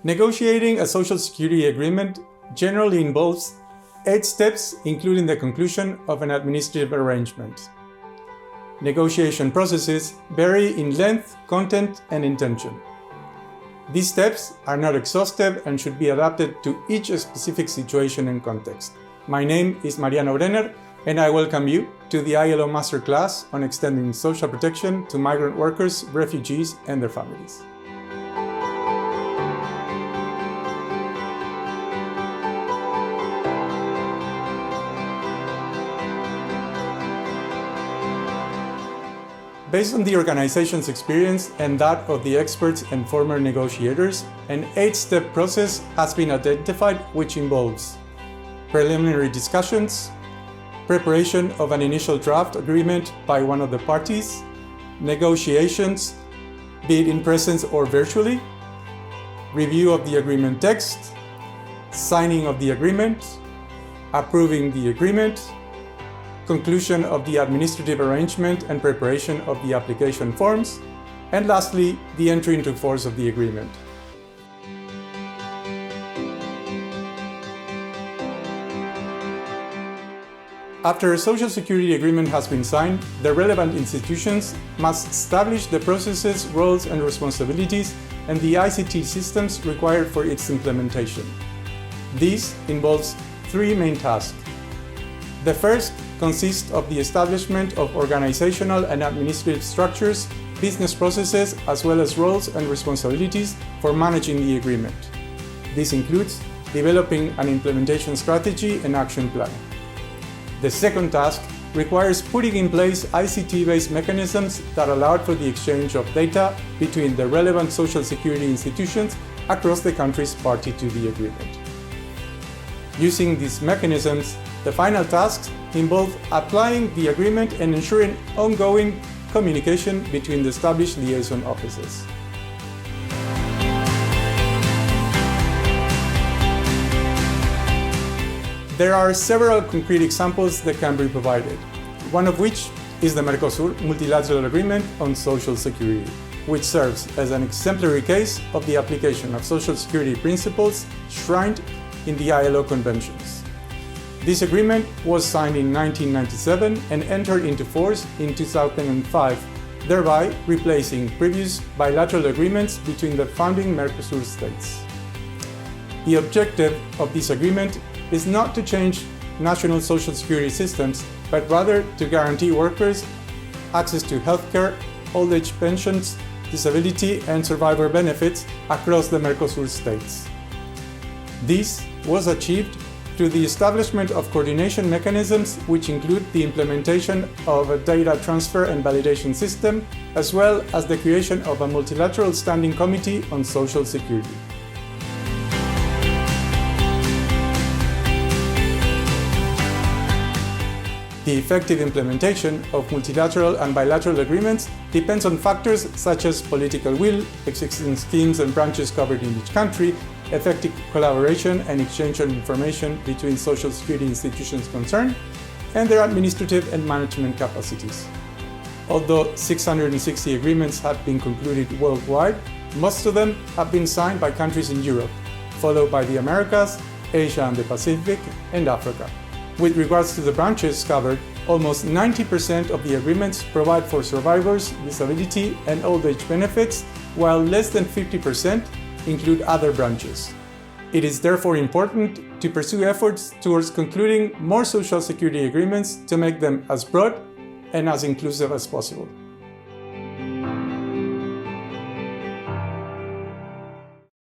Negotiating a social security agreement generally involves 8 steps, including the conclusion of an administrative arrangement. Negotiation processes vary in length, content, and intention. These steps are not exhaustive and should be adapted to each specific situation and context. My name is Mariano Brener, and I welcome you to the ILO Masterclass on extending social protection to migrant workers, refugees, and their families. Based on the organization's experience and that of the experts and former negotiators, an 8-step process has been identified which involves preliminary discussions, preparation of an initial draft agreement by one of the parties, negotiations, be it in presence or virtually, review of the agreement text, signing of the agreement, approving the agreement, conclusion of the administrative arrangement and preparation of the application forms, and lastly, the entry into force of the agreement. After a social security agreement has been signed, the relevant institutions must establish the processes, roles, and responsibilities and the ICT systems required for its implementation. This involves 3 main tasks. The first consists of the establishment of organizational and administrative structures, business processes, as well as roles and responsibilities for managing the agreement. This includes developing an implementation strategy and action plan. The second task requires putting in place ICT-based mechanisms that allow for the exchange of data between the relevant social security institutions across the countries party to the agreement. Using these mechanisms, the final tasks involve applying the agreement and ensuring ongoing communication between the established liaison offices. There are several concrete examples that can be provided, one of which is the Mercosur multilateral agreement on social security, which serves as an exemplary case of the application of social security principles enshrined in the ILO conventions. This agreement was signed in 1997 and entered into force in 2005, thereby replacing previous bilateral agreements between the founding Mercosur states. The objective of this agreement is not to change national social security systems, but rather to guarantee workers access to healthcare, old age pensions, disability, and survivor benefits across the Mercosur states. This was achieved through the establishment of coordination mechanisms which include the implementation of a data transfer and validation system, as well as the creation of a multilateral standing committee on social security. The effective implementation of multilateral and bilateral agreements depends on factors such as political will, existing schemes and branches covered in each country, effective collaboration and exchange of information between social security institutions concerned, and their administrative and management capacities. Although 660 agreements have been concluded worldwide, most of them have been signed by countries in Europe, followed by the Americas, Asia and the Pacific, and Africa. With regards to the branches covered, almost 90% of the agreements provide for survivors, disability, and old age benefits, while less than 50% include other branches. It is therefore important to pursue efforts towards concluding more social security agreements to make them as broad and as inclusive as possible.